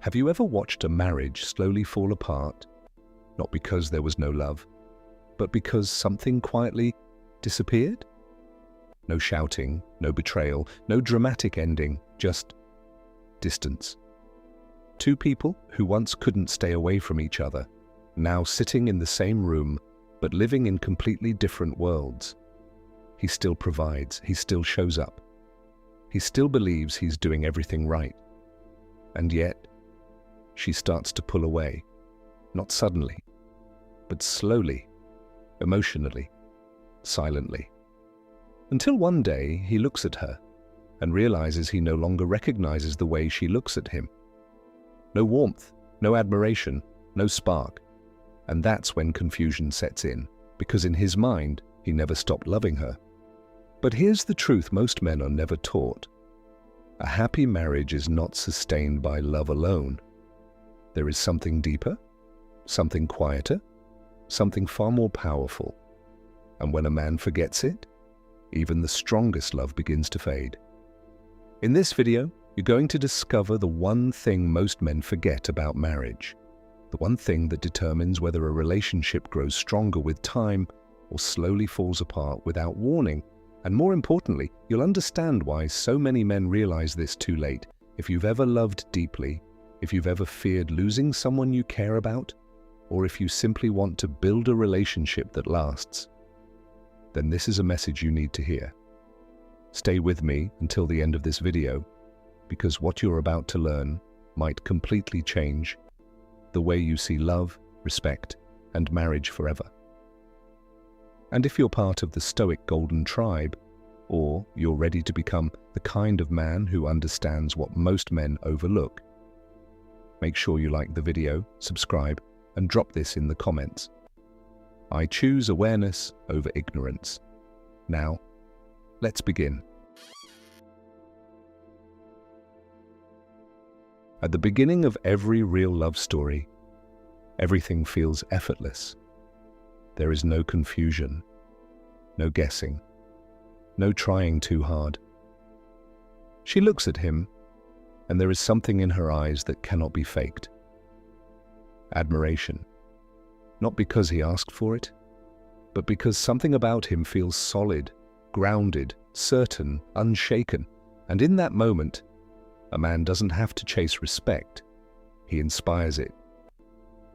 Have you ever watched a marriage slowly fall apart, not because there was no love, but because something quietly disappeared? No shouting, no betrayal, no dramatic ending, just distance. Two people who once couldn't stay away from each other, now sitting in the same room, but living in completely different worlds. He still provides, he still shows up. He still believes he's doing everything right. And yet, she starts to pull away, not suddenly, but slowly, emotionally, silently. Until one day he looks at her and realizes he no longer recognizes the way she looks at him. No warmth, no admiration, no spark. And that's when confusion sets in, because in his mind, he never stopped loving her. But here's the truth most men are never taught. A happy marriage is not sustained by love alone. There is something deeper, something quieter, something far more powerful. And when a man forgets it, even the strongest love begins to fade. In this video, you're going to discover the one thing most men forget about marriage. The one thing that determines whether a relationship grows stronger with time or slowly falls apart without warning. And more importantly, you'll understand why so many men realize this too late. If you've ever loved deeply, if you've ever feared losing someone you care about, or if you simply want to build a relationship that lasts, then this is a message you need to hear. Stay with me until the end of this video, because what you're about to learn might completely change the way you see love, respect, and marriage forever. And if you're part of the Stoic Golden Tribe, or you're ready to become the kind of man who understands what most men overlook, make sure you like the video, subscribe, and drop this in the comments. I choose awareness over ignorance. Now, let's begin. At the beginning of every real love story, everything feels effortless. There is no confusion, no guessing, no trying too hard. She looks at him, and there is something in her eyes that cannot be faked. Admiration. Not because he asked for it, but because something about him feels solid, grounded, certain, unshaken. And in that moment, a man doesn't have to chase respect. He inspires it.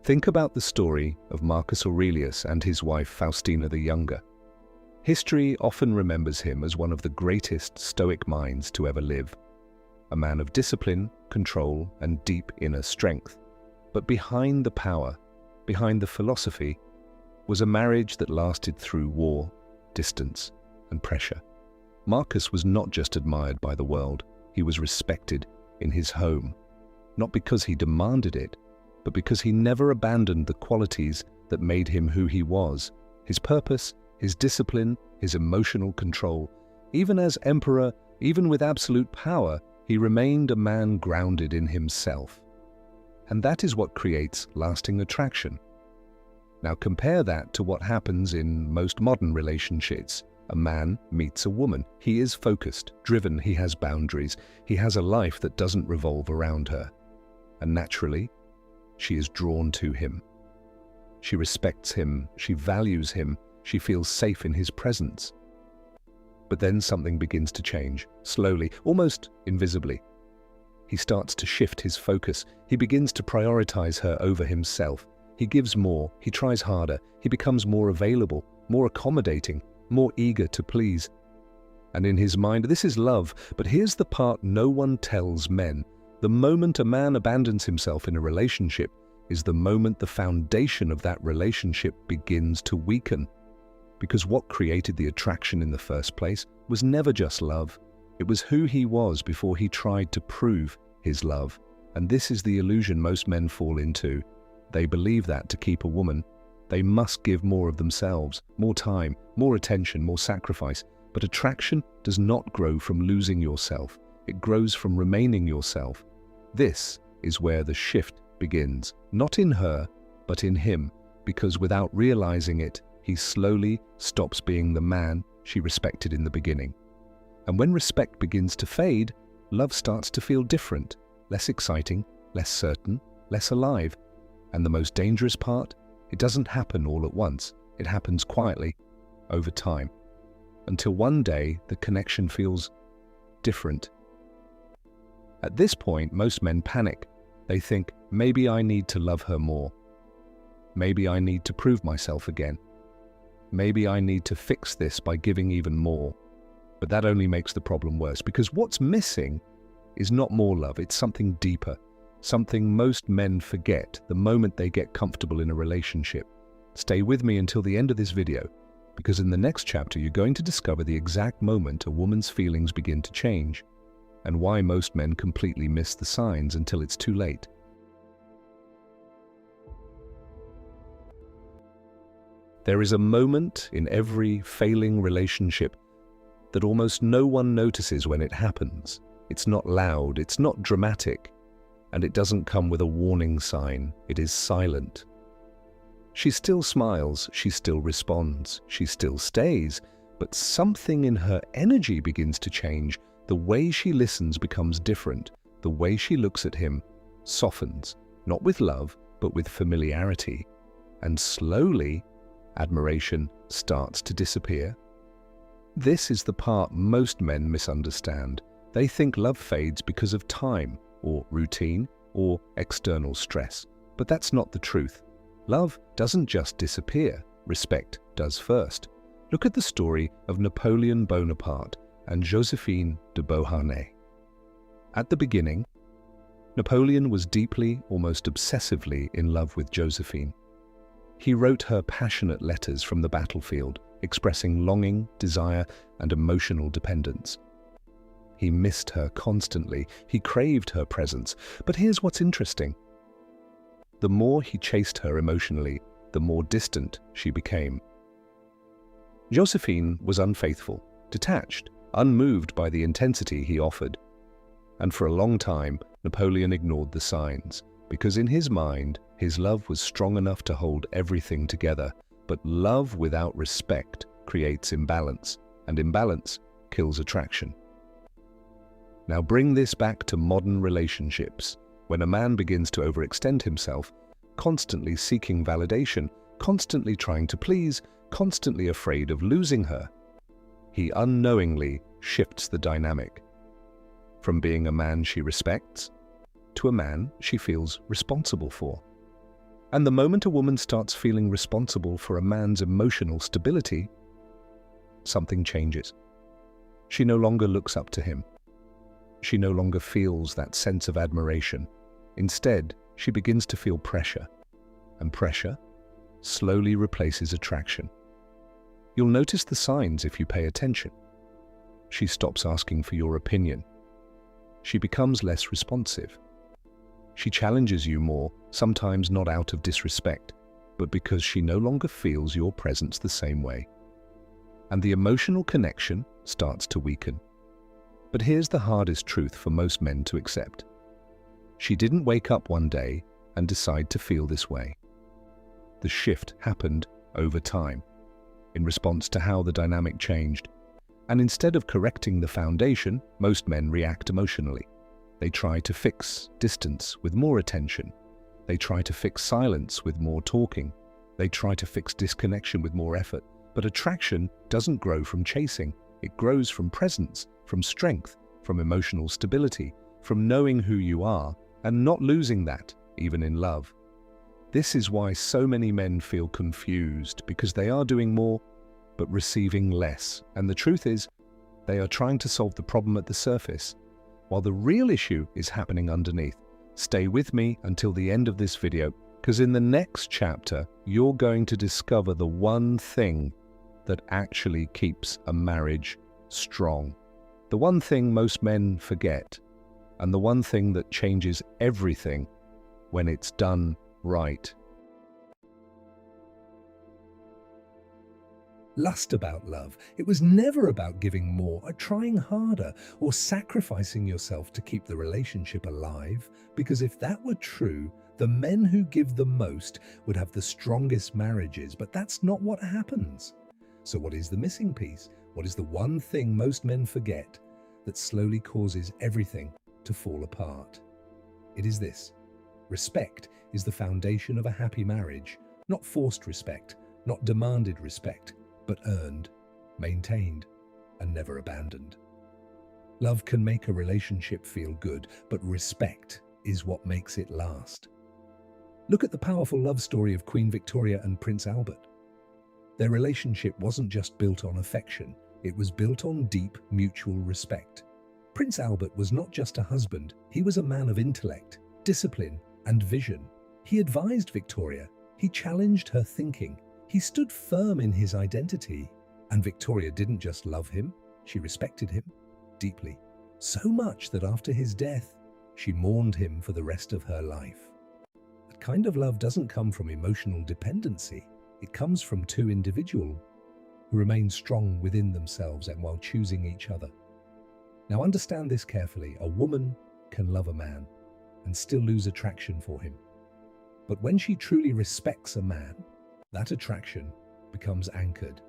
Think about the story of Marcus Aurelius and his wife Faustina the Younger. History often remembers him as one of the greatest Stoic minds to ever live. A man of discipline, control, and deep inner strength. But behind the power, behind the philosophy, was a marriage that lasted through war, distance, and pressure. Marcus was not just admired by the world, he was respected in his home, not because he demanded it, but because he never abandoned the qualities that made him who he was, his purpose, his discipline, his emotional control. Even as emperor, even with absolute power, he remained a man grounded in himself. And that is what creates lasting attraction. Now compare that to what happens in most modern relationships. A man meets a woman. He is focused, driven, he has boundaries. He has a life that doesn't revolve around her. And naturally, she is drawn to him. She respects him, she values him, she feels safe in his presence. But then something begins to change, slowly, almost invisibly. He starts to shift his focus. He begins to prioritize her over himself. He gives more, he tries harder, he becomes more available, more accommodating, more eager to please. And in his mind, this is love, but here's the part no one tells men. The moment a man abandons himself in a relationship is the moment the foundation of that relationship begins to weaken. Because what created the attraction in the first place was never just love. It was who he was before he tried to prove his love. And this is the illusion most men fall into. They believe that to keep a woman, they must give more of themselves, more time, more attention, more sacrifice. But attraction does not grow from losing yourself. It grows from remaining yourself. This is where the shift begins, not in her, but in him, because without realizing it, he slowly stops being the man she respected in the beginning. And when respect begins to fade, love starts to feel different, less exciting, less certain, less alive. And the most dangerous part? It doesn't happen all at once. It happens quietly, over time, until one day the connection feels different. At this point, most men panic. They think, maybe I need to love her more. Maybe I need to prove myself again. Maybe I need to fix this by giving even more. But that only makes the problem worse, because what's missing is not more love, it's something deeper, something most men forget the moment they get comfortable in a relationship. Stay with me until the end of this video, because in the next chapter you're going to discover the exact moment a woman's feelings begin to change, and why most men completely miss the signs until it's too late. There is a moment in every failing relationship that almost no one notices when it happens. It's not loud, it's not dramatic, and it doesn't come with a warning sign. It is silent. She still smiles, she still responds, she still stays, but something in her energy begins to change. The way she listens becomes different. The way she looks at him softens, not with love, but with familiarity. And slowly, admiration starts to disappear. This is the part most men misunderstand. They think love fades because of time, or routine, or external stress. But that's not the truth. Love doesn't just disappear. Respect does first. Look at the story of Napoleon Bonaparte and Josephine de Beauharnais. At the beginning, Napoleon was deeply, almost obsessively in love with Josephine. He wrote her passionate letters from the battlefield, expressing longing, desire, and emotional dependence. He missed her constantly. He craved her presence. But here's what's interesting. The more he chased her emotionally, the more distant she became. Josephine was unfaithful, detached, unmoved by the intensity he offered. And for a long time, Napoleon ignored the signs, because in his mind, his love was strong enough to hold everything together. But love without respect creates imbalance, and imbalance kills attraction. Now bring this back to modern relationships. When a man begins to overextend himself, constantly seeking validation, constantly trying to please, constantly afraid of losing her, he unknowingly shifts the dynamic. From being a man she respects, to a man she feels responsible for. And the moment a woman starts feeling responsible for a man's emotional stability, something changes. She no longer looks up to him. She no longer feels that sense of admiration. Instead, she begins to feel pressure, and pressure slowly replaces attraction. You'll notice the signs if you pay attention. She stops asking for your opinion. She becomes less responsive. She challenges you more, sometimes not out of disrespect, but because she no longer feels your presence the same way. And the emotional connection starts to weaken. But here's the hardest truth for most men to accept. She didn't wake up one day and decide to feel this way. The shift happened over time, in response to how the dynamic changed. And instead of correcting the foundation, most men react emotionally. They try to fix distance with more attention. They try to fix silence with more talking. They try to fix disconnection with more effort. But attraction doesn't grow from chasing. It grows from presence, from strength, from emotional stability, from knowing who you are and not losing that, even in love. This is why so many men feel confused, because they are doing more, but receiving less. And the truth is, they are trying to solve the problem at the surface, while the real issue is happening underneath. Stay with me until the end of this video, because in the next chapter, you're going to discover the one thing that actually keeps a marriage strong. The one thing most men forget, and the one thing that changes everything when it's done right. Lust about love. It was never about giving more or trying harder or sacrificing yourself to keep the relationship alive, because if that were true, the men who give the most would have the strongest marriages, but that's not what happens. So what is the missing piece? What is the one thing most men forget that slowly causes everything to fall apart? It is this: Respect is the foundation of a happy marriage, not forced respect, not demanded respect, but earned, maintained, and never abandoned. Love can make a relationship feel good, but respect is what makes it last. Look at the powerful love story of Queen Victoria and Prince Albert. Their relationship wasn't just built on affection, it was built on deep mutual respect. Prince Albert was not just a husband, he was a man of intellect, discipline, and vision. He advised Victoria, he challenged her thinking, he stood firm in his identity. And Victoria didn't just love him, she respected him deeply. So much that after his death, she mourned him for the rest of her life. That kind of love doesn't come from emotional dependency. It comes from two individuals who remain strong within themselves and while choosing each other. Now understand this carefully. A woman can love a man and still lose attraction for him. But when she truly respects a man, that attraction becomes anchored.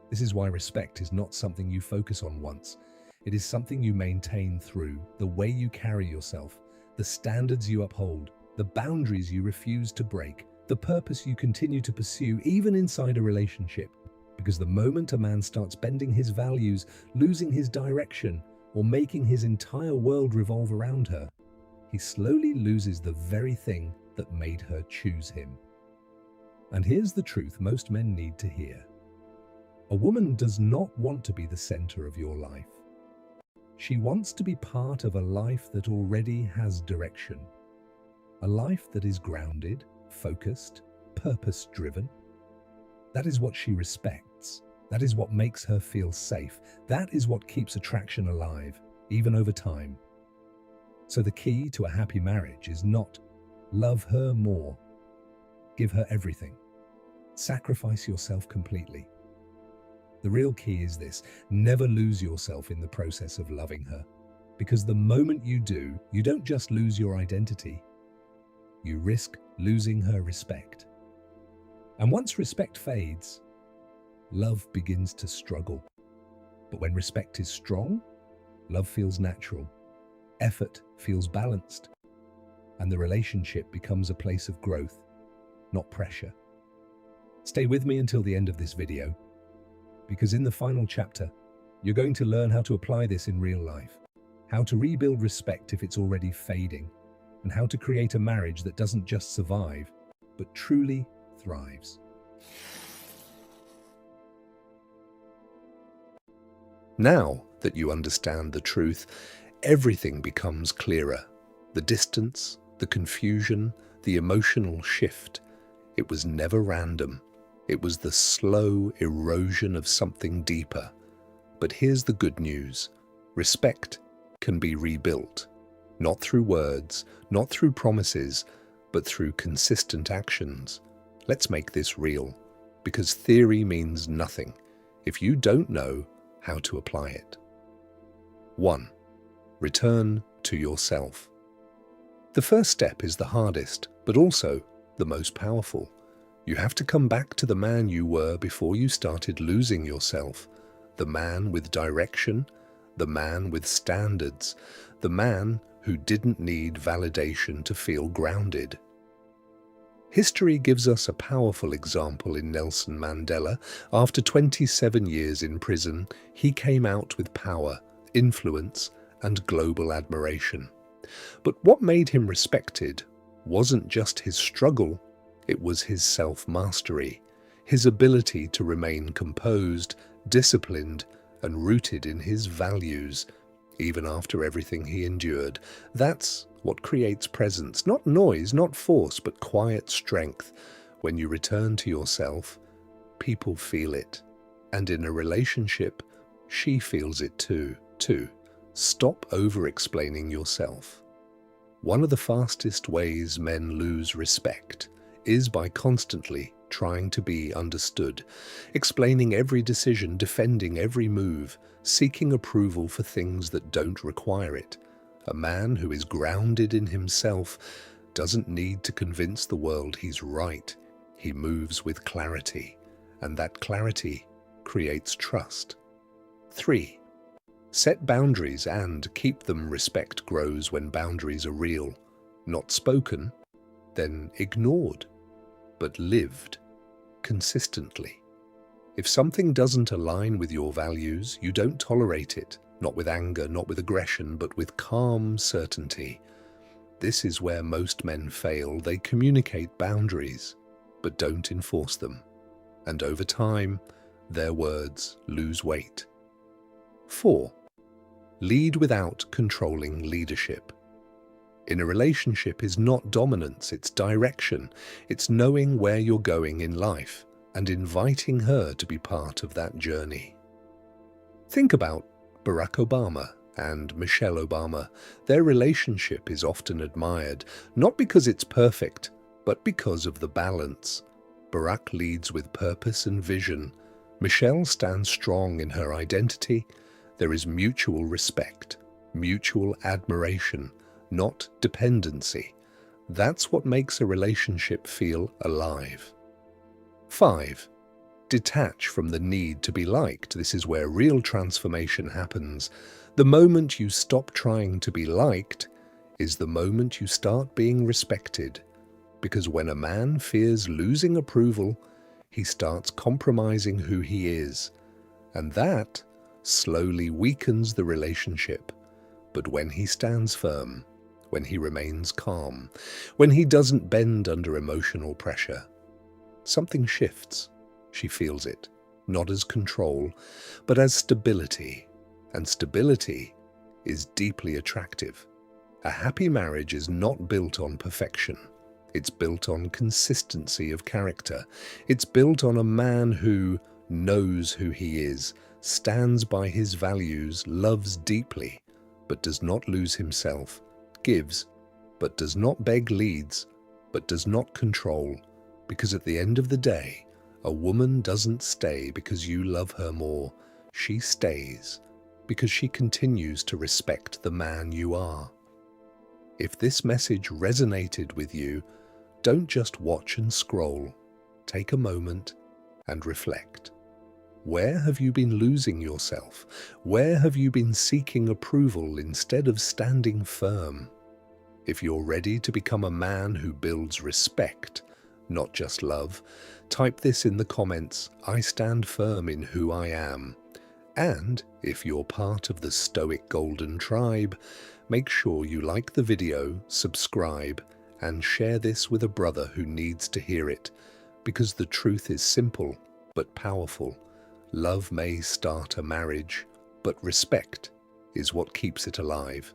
This is why respect is not something you focus on once. It is something you maintain through the way you carry yourself, the standards you uphold, the boundaries you refuse to break, the purpose you continue to pursue even inside a relationship. Because the moment a man starts bending his values, losing his direction, or making his entire world revolve around her, he slowly loses the very thing that made her choose him. And here's the truth most men need to hear. A woman does not want to be the center of your life. She wants to be part of a life that already has direction. A life that is grounded, focused, purpose-driven. That is what she respects. That is what makes her feel safe. That is what keeps attraction alive, even over time. So the key to a happy marriage is not love her more. Give her everything. Sacrifice yourself completely. The real key is this: never lose yourself in the process of loving her. Because the moment you do, you don't just lose your identity, you risk losing her respect. And once respect fades, love begins to struggle. But when respect is strong, love feels natural, effort feels balanced, and the relationship becomes a place of growth, not pressure. Stay with me until the end of this video, because in the final chapter, you're going to learn how to apply this in real life, how to rebuild respect if it's already fading, and how to create a marriage that doesn't just survive, but truly thrives. Now that you understand the truth, everything becomes clearer. The distance, the confusion, the emotional shift. It was never random. It was the slow erosion of something deeper. But here's the good news. Respect can be rebuilt. Not through words, not through promises, but through consistent actions. Let's make this real, because theory means nothing if you don't know how to apply it. 1. Return to yourself. The first step is the hardest, but also the most powerful. You have to come back to the man you were before you started losing yourself. The man with direction, the man with standards, the man who didn't need validation to feel grounded. History gives us a powerful example in Nelson Mandela. After 27 years in prison, he came out with power, influence, and global admiration. But what made him respected wasn't just his struggle, it was his self-mastery, his ability to remain composed, disciplined, and rooted in his values, even after everything he endured. That's what creates presence, not noise, not force, but quiet strength. When you return to yourself, people feel it. And in a relationship, she feels it too. Stop over-explaining yourself. One of the fastest ways men lose respect is by constantly trying to be understood, explaining every decision, defending every move, seeking approval for things that don't require it. A man who is grounded in himself doesn't need to convince the world he's right. He moves with clarity, and that clarity creates trust. 3. Set boundaries and keep them. Respect grows when boundaries are real, not spoken, then ignored, but lived consistently. If something doesn't align with your values, you don't tolerate it, not with anger, not with aggression, but with calm certainty. This is where most men fail. They communicate boundaries, but don't enforce them. And over time, their words lose weight. 4. Lead without controlling leadership. In a relationship is not dominance, it's direction. It's knowing where you're going in life and inviting her to be part of that journey. Think about Barack Obama and Michelle Obama. Their relationship is often admired, not because it's perfect, but because of the balance. Barack leads with purpose and vision. Michelle stands strong in her identity. There is mutual respect, mutual admiration, not dependency. That's what makes a relationship feel alive. 5. Detach from the need to be liked. This is where real transformation happens. The moment you stop trying to be liked is the moment you start being respected. Because when a man fears losing approval, he starts compromising who he is. And that slowly weakens the relationship. But when he stands firm, when he remains calm, when he doesn't bend under emotional pressure, something shifts. She feels it, not as control, but as stability. And stability is deeply attractive. A happy marriage is not built on perfection. It's built on consistency of character. It's built on a man who knows who he is, stands by his values, loves deeply, but does not lose himself, gives, but does not beg, leads, but does not control. Because at the end of the day, a woman doesn't stay because you love her more. She stays because she continues to respect the man you are. If this message resonated with you, don't just watch and scroll. Take a moment and reflect. Where have you been losing yourself? Where have you been seeking approval instead of standing firm? If you're ready to become a man who builds respect, not just love, type this in the comments: I stand firm in who I am. And if you're part of the Stoic Golden Tribe, make sure you like the video, subscribe, and share this with a brother who needs to hear it. Because the truth is simple but powerful. Love may start a marriage, but respect is what keeps it alive.